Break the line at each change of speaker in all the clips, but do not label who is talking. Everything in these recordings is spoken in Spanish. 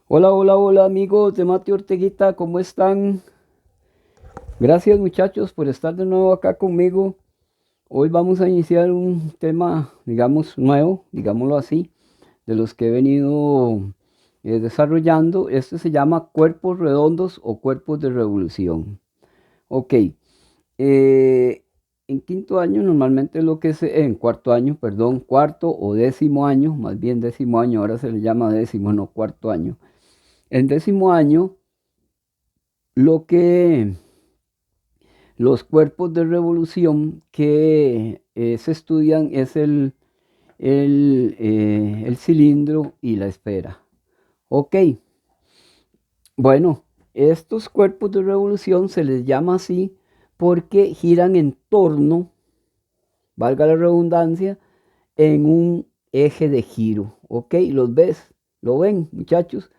Hola, hola, hola amigos de Mate Orteguita, ¿cómo están? Gracias muchachos por estar de nuevo acá conmigo. Hoy vamos a iniciar un tema, digamos, nuevo, digámoslo así, de los que he venido desarrollando. Este se llama cuerpos redondos o cuerpos de revolución. Ok, en quinto año normalmente lo que se, en cuarto año, perdón, cuarto o décimo año, más bien décimo año, ahora se le llama décimo, no cuarto año. En décimo año, lo que los cuerpos de revolución que se estudian es el cilindro y la esfera. Ok, bueno, estos cuerpos de revolución se les llama así porque giran en torno, valga la redundancia, en un eje de giro. Ok, ¿los ves? ¿Lo ven, muchachos?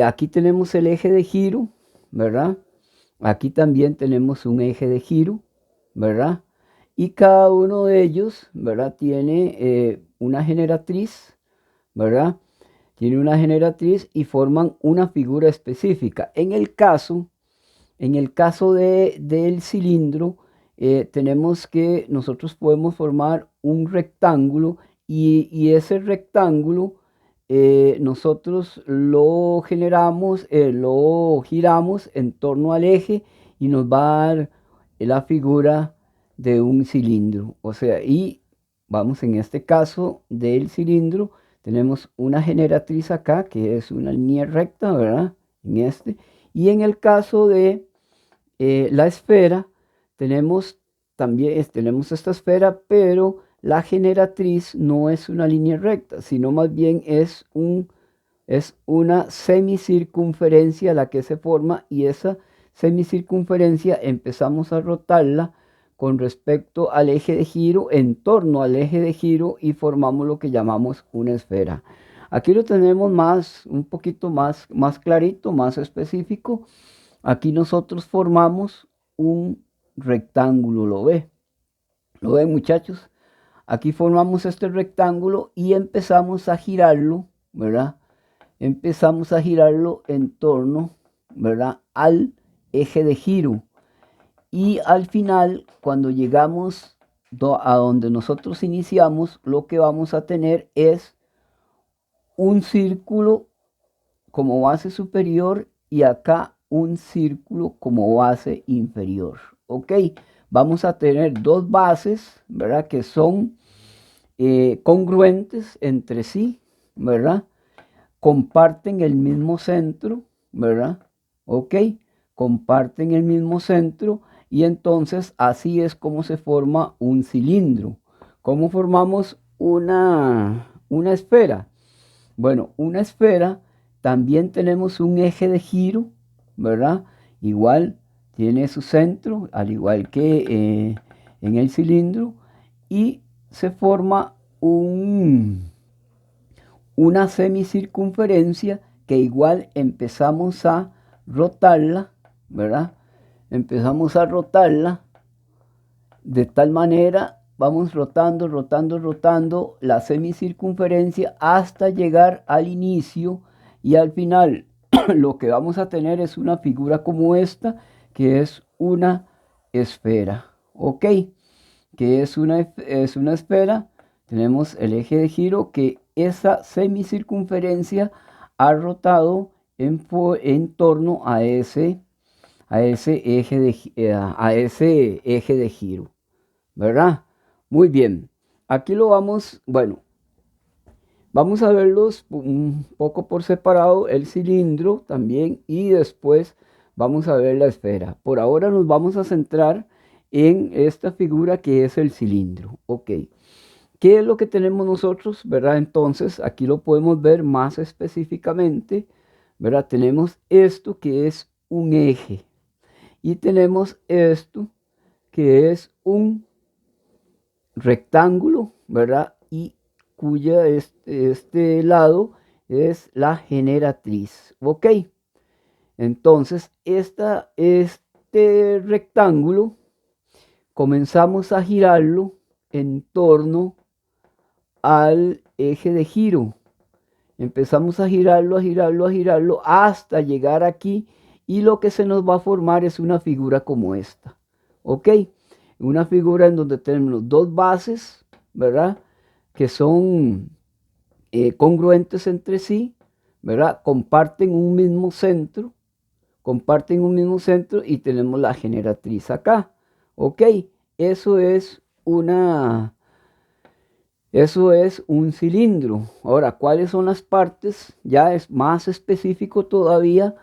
Aquí tenemos el eje de giro, ¿verdad? Aquí también tenemos un eje de giro, ¿verdad? Y cada uno de ellos, ¿verdad? Tiene una generatriz, ¿verdad? Tiene una generatriz y forman una figura específica. En el caso del cilindro, tenemos que nosotros podemos formar un rectángulo y ese rectángulo nosotros lo generamos, lo giramos en torno al eje y nos va a dar la figura de un cilindro. O sea, y vamos en este caso del cilindro, tenemos una generatriz acá que es una línea recta, ¿verdad? En este. Y en el caso de la esfera, tenemos también tenemos esta esfera, pero la generatriz no es una línea recta, sino más bien es una semicircunferencia la que se forma y esa semicircunferencia empezamos a rotarla con respecto al eje de giro, en torno al eje de giro y formamos lo que llamamos una esfera. Aquí lo tenemos un poquito más clarito, más específico. Aquí nosotros formamos un rectángulo, ¿lo ve? ¿Lo ven, muchachos? Aquí formamos este rectángulo y empezamos a girarlo, ¿verdad? Empezamos a girarlo en torno, ¿verdad? Al eje de giro. Y al final, cuando llegamos a donde nosotros iniciamos, lo que vamos a tener es un círculo como base superior y acá un círculo como base inferior. Ok, vamos a tener dos bases, ¿verdad? Que son congruentes entre sí, ¿verdad? Comparten el mismo centro, ¿verdad? Ok, comparten el mismo centro y entonces así es como se forma un cilindro. ¿Cómo formamos una esfera? Bueno, una esfera también tenemos un eje de giro, ¿verdad? Igual tiene su centro, al igual que en el cilindro, y se forma una semicircunferencia que igual empezamos a rotarla, ¿verdad? Empezamos a rotarla de tal manera, vamos rotando, rotando, rotando la semicircunferencia hasta llegar al inicio y al final lo que vamos a tener es una figura como esta, que es una esfera, ¿ok? Que es una esfera. Tenemos el eje de giro que esa semicircunferencia ha rotado en torno a ese eje de giro. ¿Verdad? Muy bien. Aquí lo vamos, bueno, vamos a verlos un poco por separado, el cilindro también, y después vamos a ver la esfera. Por ahora nos vamos a centrar en esta figura que es el cilindro. Ok. ¿Qué es lo que tenemos nosotros? ¿Verdad? Entonces, aquí lo podemos ver más específicamente. ¿Verdad? Tenemos esto que es un eje y tenemos esto que es un rectángulo, ¿verdad? Y cuya este lado es la generatriz, ¿ok? Entonces, este rectángulo comenzamos a girarlo en torno al eje de giro Empezamos a girarlo, a girarlo, a girarlo hasta llegar aquí y lo que se nos va a formar es una figura como esta. ¿Ok? Una figura en donde tenemos dos bases, ¿verdad? Que son congruentes entre sí, ¿verdad? Comparten un mismo centro y tenemos la generatriz acá. ¿Ok? Eso es una... Eso es un cilindro. Ahora, ¿cuáles son las partes? Ya es más específico todavía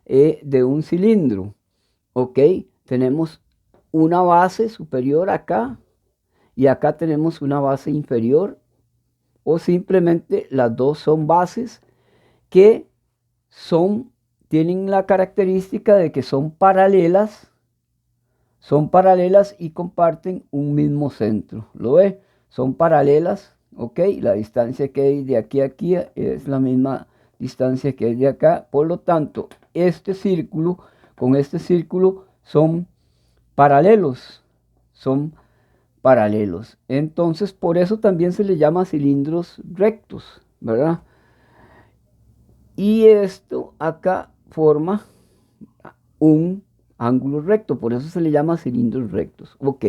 de un cilindro. ¿Ok? Tenemos una base superior acá y acá tenemos una base inferior o simplemente las dos son bases que tienen la característica de que son paralelas y comparten un mismo centro. ¿Lo ve? Son paralelas, ¿ok? La distancia que hay de aquí a aquí es la misma distancia que hay de acá. Por lo tanto, este círculo con este círculo son paralelos. Son paralelos. Entonces, por eso también se le llama cilindros rectos, ¿verdad? Y esto acá forma un ángulo recto, por eso se le llama cilindros rectos. Ok.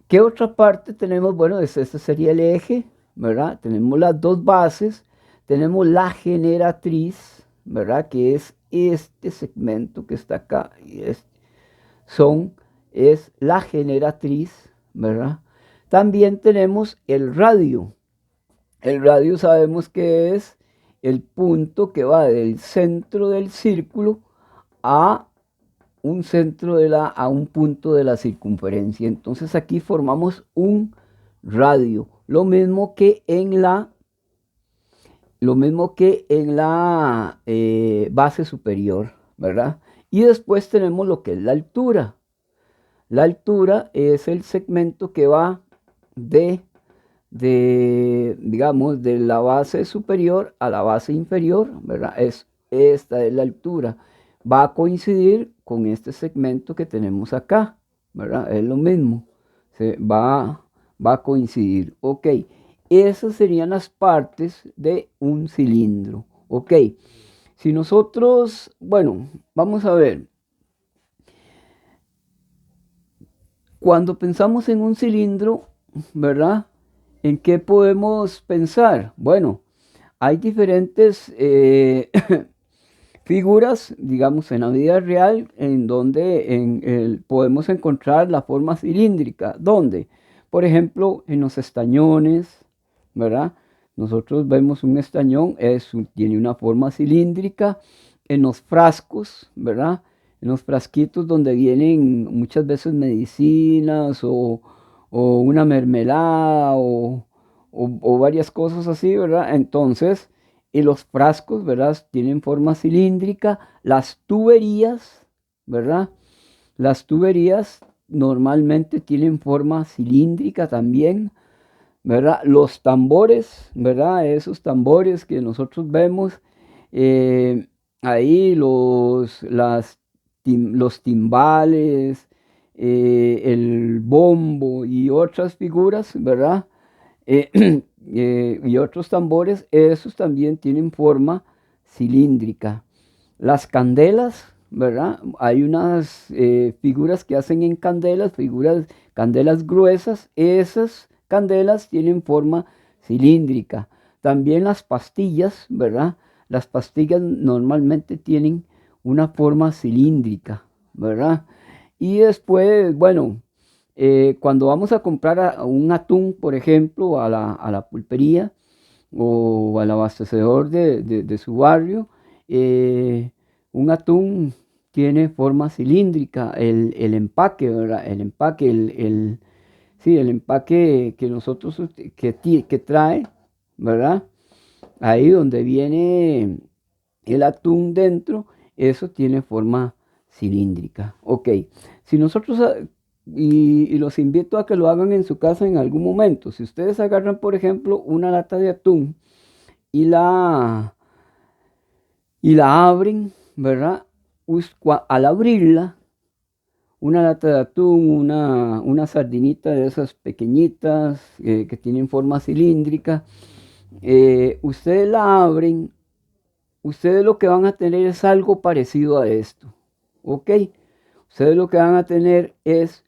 ¿Qué otra parte tenemos? Bueno, este sería el eje, ¿verdad? Tenemos las dos bases, tenemos la generatriz, ¿verdad? Que es este segmento que está acá, y es la generatriz, ¿verdad? También tenemos el radio. El radio sabemos que es el punto que va del centro del círculo a a un punto de la circunferencia. Entonces aquí formamos un radio, lo mismo que en la base superior, ¿verdad? Y después tenemos lo que es la altura. La altura es el segmento que va digamos, de la base superior a la base inferior, ¿verdad? Esta es la altura. Va a coincidir con este segmento que tenemos acá, ¿verdad? Es lo mismo. Va a coincidir. Ok. Esas serían las partes de un cilindro. Ok. Si nosotros, bueno, vamos a ver. Cuando pensamos en un cilindro, ¿verdad? ¿En qué podemos pensar? Bueno, hay diferentes figuras, digamos, en la vida real, en donde podemos encontrar la forma cilíndrica. ¿Dónde? Por ejemplo, en los estañones, ¿verdad? Nosotros vemos un estañón, tiene una forma cilíndrica. En los frascos, ¿verdad? En los frasquitos donde vienen muchas veces medicinas o una mermelada o varias cosas así, ¿verdad? Entonces, y los frascos, ¿verdad? Tienen forma cilíndrica. Las tuberías, ¿verdad? Las tuberías normalmente tienen forma cilíndrica también, ¿verdad? Los tambores, ¿verdad? Esos tambores que nosotros vemos, eh, ahí los timbales, el bombo y otras figuras, ¿verdad? Eh, y otros tambores, esos también tienen forma cilíndrica. Las candelas, ¿verdad? Hay unas figuras que hacen en candelas gruesas, esas candelas tienen forma cilíndrica. También las pastillas, ¿verdad? Las pastillas normalmente tienen una forma cilíndrica, ¿verdad? Y después, bueno, cuando vamos a comprar un atún, por ejemplo, a la pulpería o al abastecedor de su barrio, eh, un atún tiene forma cilíndrica, el empaque, ¿verdad? El empaque, sí, el empaque que nosotros, que trae, ¿verdad? Ahí donde viene el atún dentro, eso tiene forma cilíndrica. Ok, si nosotros, y los invito a que lo hagan en su casa en algún momento, si ustedes agarran, por ejemplo, una lata de atún y la abren, ¿verdad? Al abrirla, una lata de atún, una sardinita de esas pequeñitas que tienen forma cilíndrica, ustedes la abren, ustedes lo que van a tener es algo parecido a esto, ¿ok? Ustedes lo que van a tener es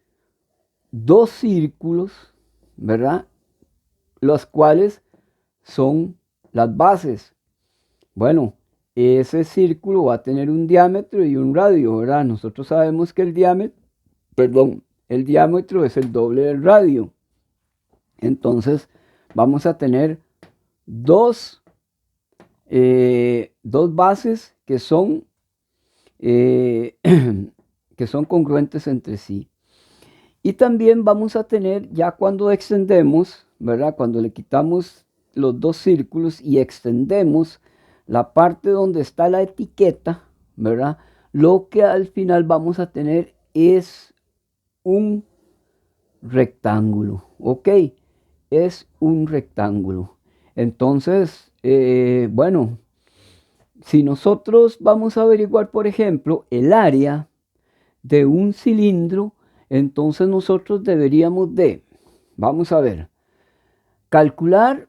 dos círculos, ¿verdad? Los cuales son las bases. Bueno, ese círculo va a tener un diámetro y un radio, ¿verdad? Nosotros sabemos que el diámetro es el doble del radio. Entonces, vamos a tener dos, dos bases eh, que son congruentes entre sí. Y también vamos a tener, ya cuando extendemos, ¿verdad? Cuando le quitamos los dos círculos y extendemos la parte donde está la etiqueta, ¿verdad? Lo que al final vamos a tener es un rectángulo, ¿ok? Es un rectángulo. Entonces, bueno, si nosotros vamos a averiguar, por ejemplo, el área de un cilindro, entonces nosotros deberíamos de, vamos a ver, calcular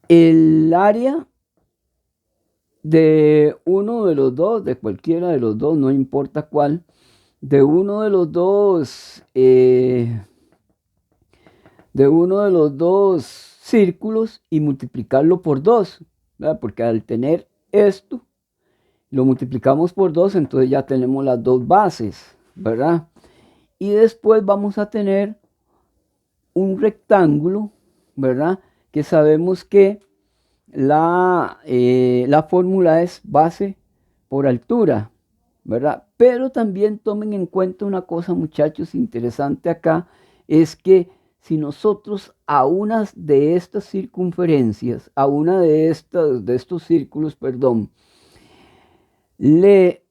el área de uno de los dos, de cualquiera de los dos, no importa cuál, de uno de los dos círculos y multiplicarlo por 2, ¿verdad? Porque al tener esto, lo multiplicamos por 2, entonces ya tenemos las dos bases, ¿verdad? Y después vamos a tener un rectángulo, ¿verdad? Que sabemos que la fórmula es base por altura, ¿verdad? Pero también tomen en cuenta una cosa, muchachos, interesante acá, es que si nosotros a una de estas circunferencias, a una de estos círculos, perdón, le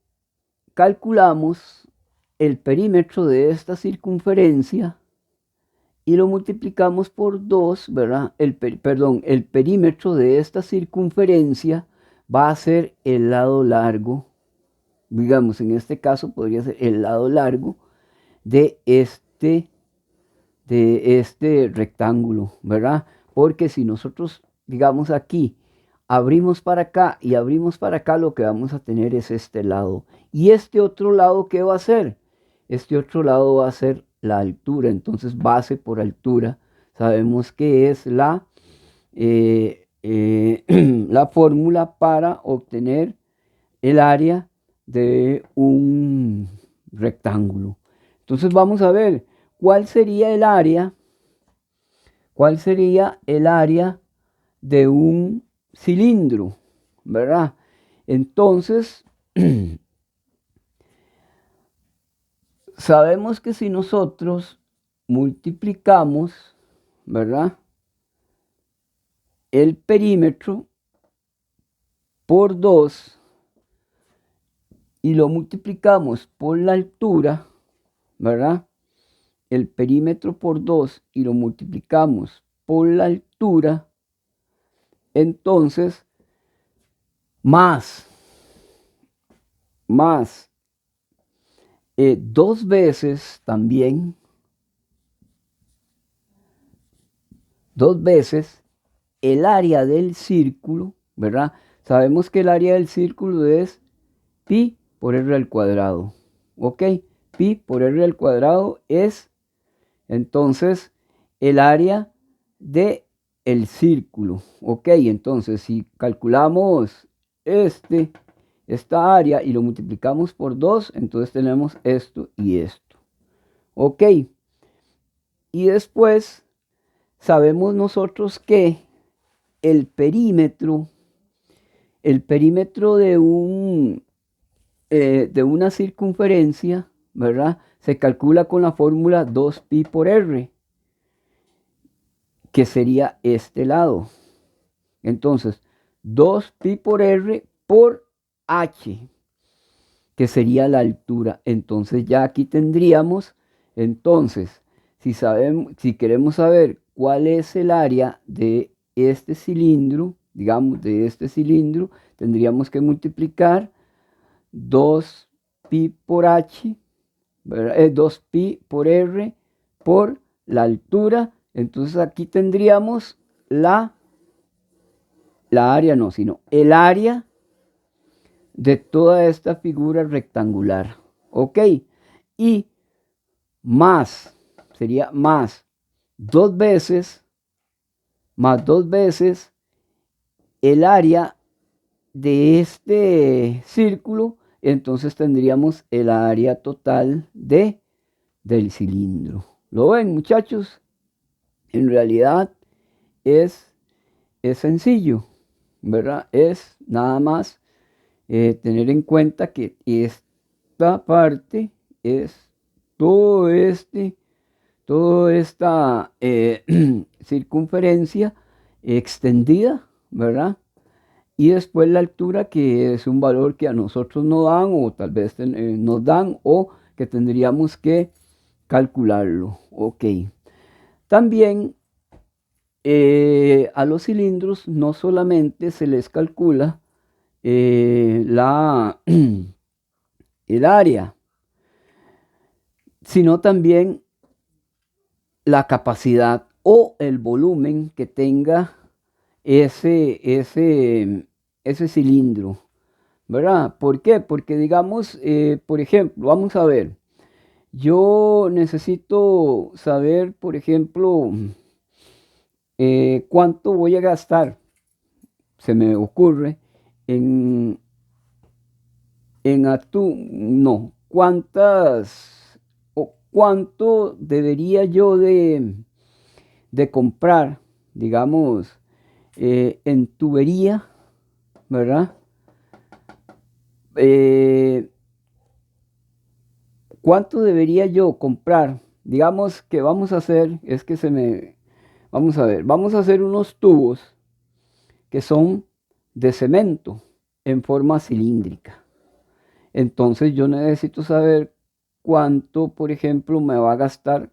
calculamos el perímetro de esta circunferencia y lo multiplicamos por 2, ¿verdad? Perdón, el perímetro de esta circunferencia va a ser el lado largo, digamos, en este caso podría ser el lado largo de este rectángulo, ¿verdad? Porque si nosotros, digamos aquí, abrimos para acá y abrimos para acá, lo que vamos a tener es este lado. Y este otro lado, ¿qué va a ser? Este otro lado va a ser la altura. Entonces, base por altura, sabemos que es la fórmula para obtener el área de un rectángulo. Entonces, vamos a ver cuál sería el área, cuál sería el área de un cilindro, ¿verdad? Entonces, sabemos que si nosotros multiplicamos, ¿verdad? El perímetro por 2 y lo multiplicamos por la altura, ¿verdad? El perímetro por 2 y lo multiplicamos por la altura, entonces más dos veces también, dos veces el área del círculo, ¿verdad? Sabemos que el área del círculo es pi por r al cuadrado, ¿ok? Pi por r al cuadrado es entonces el área de el círculo, ¿ok? Entonces si calculamos esta área y lo multiplicamos por 2, entonces tenemos esto y esto, ¿ok? Y después sabemos nosotros que el perímetro de una circunferencia, ¿verdad? Se calcula con la fórmula 2pi por r, que sería este lado. Entonces, 2pi por r por h, que sería la altura. Entonces ya aquí tendríamos, entonces, si queremos saber cuál es el área de este cilindro, digamos, de este cilindro, tendríamos que multiplicar 2pi por h, 2pi por r por la altura. Entonces aquí tendríamos la la área no, sino el área de toda esta figura rectangular. ¿Ok? Y más, sería más dos veces el área de este círculo, entonces tendríamos el área total del cilindro. ¿Lo ven, muchachos? En realidad es sencillo, ¿verdad? Es nada más tener en cuenta que esta parte es todo toda esta circunferencia extendida, ¿verdad? Y después la altura, que es un valor que a nosotros nos dan, o tal vez nos dan, o que tendríamos que calcularlo. Ok. También a los cilindros no solamente se les calcula el área, sino también la capacidad o el volumen que tenga ese cilindro, ¿verdad? ¿Por qué? Porque digamos, por ejemplo, vamos a ver, yo necesito saber, por ejemplo, cuánto voy a gastar, se me ocurre, en, en atún, no, cuántas o cuánto debería yo de comprar, digamos, en tubería, ¿verdad? ¿Cuánto debería yo comprar? Digamos que vamos a hacer, es que se me, vamos a ver, vamos a hacer unos tubos que son de cemento en forma cilíndrica. Entonces yo necesito saber cuánto, por ejemplo, me va a gastar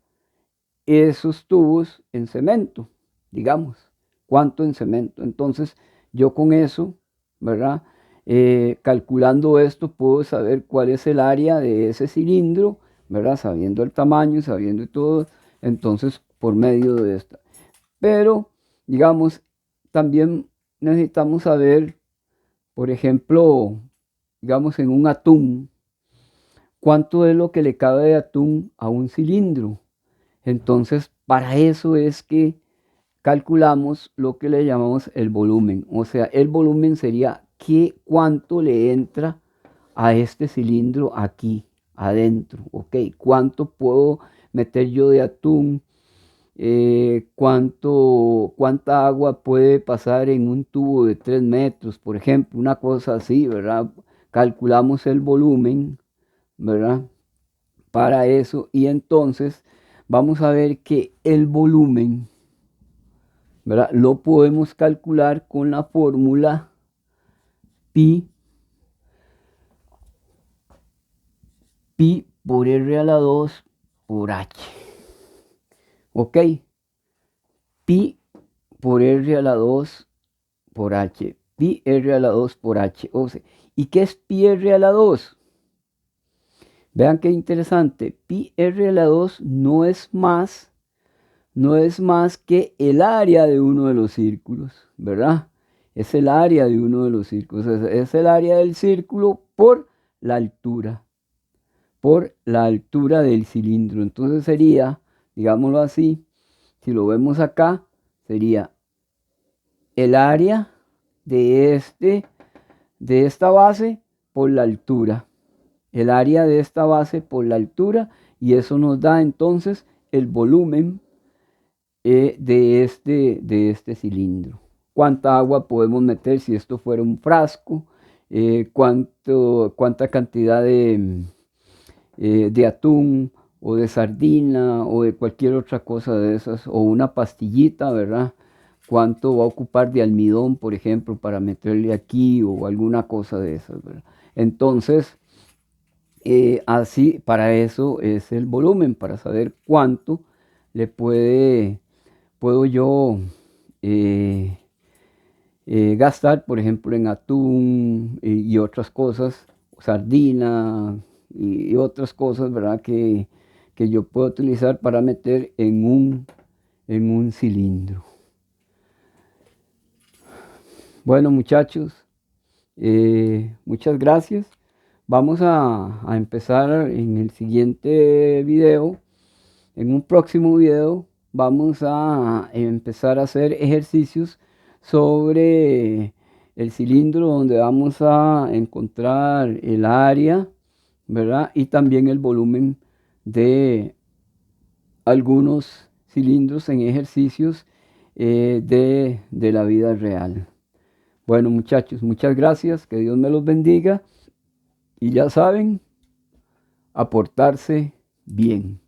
esos tubos en cemento, digamos, cuánto en cemento. Entonces yo con eso, ¿verdad? Calculando esto puedo saber cuál es el área de ese cilindro, ¿verdad? Sabiendo el tamaño, sabiendo todo, entonces por medio de esta. Pero, digamos, también necesitamos saber, por ejemplo, digamos en un atún, cuánto es lo que le cabe de atún a un cilindro. Entonces, para eso es que calculamos lo que le llamamos el volumen. O sea, el volumen sería cuánto le entra a este cilindro aquí adentro. Ok, cuánto puedo meter yo de atún, cuánta agua puede pasar en un tubo de 3 metros, por ejemplo, una cosa así, ¿verdad? Calculamos el volumen, ¿verdad? Para eso, y entonces vamos a ver que el volumen, ¿verdad? Lo podemos calcular con la fórmula pi por R a la 2 por H. ¿Ok? Pi por R a la 2 por H. Pi R a la 2 por H. O sea, ¿y qué es pi R a la 2? Vean qué interesante. Pi R a la 2 no es más que el área de uno de los círculos, ¿verdad? Es el área de uno de los círculos. Es el área del círculo por la altura del cilindro. Entonces sería, digámoslo así, si lo vemos acá, sería el área de esta base por la altura. El área de esta base por la altura, y eso nos da entonces el volumen de este cilindro. ¿Cuánta agua podemos meter si esto fuera un frasco? ¿Cuánta cantidad de atún o de sardina o de cualquier otra cosa de esas? O una pastillita, ¿verdad? ¿Cuánto va a ocupar de almidón, por ejemplo, para meterle aquí o alguna cosa de esas, ¿verdad? Entonces, así, para eso es el volumen, para saber cuánto le puedo yo eh, gastar, por ejemplo, en atún y otras cosas, sardina y otras cosas, ¿verdad? Que yo puedo utilizar para meter en un cilindro. Bueno, muchachos, muchas gracias. Vamos a empezar en el siguiente video. En un próximo video vamos a empezar a hacer ejercicios sobre el cilindro, donde vamos a encontrar el área, ¿verdad? Y también el volumen de algunos cilindros en ejercicios de la vida real. Bueno, muchachos, muchas gracias, que Dios me los bendiga y ya saben, aportarse bien.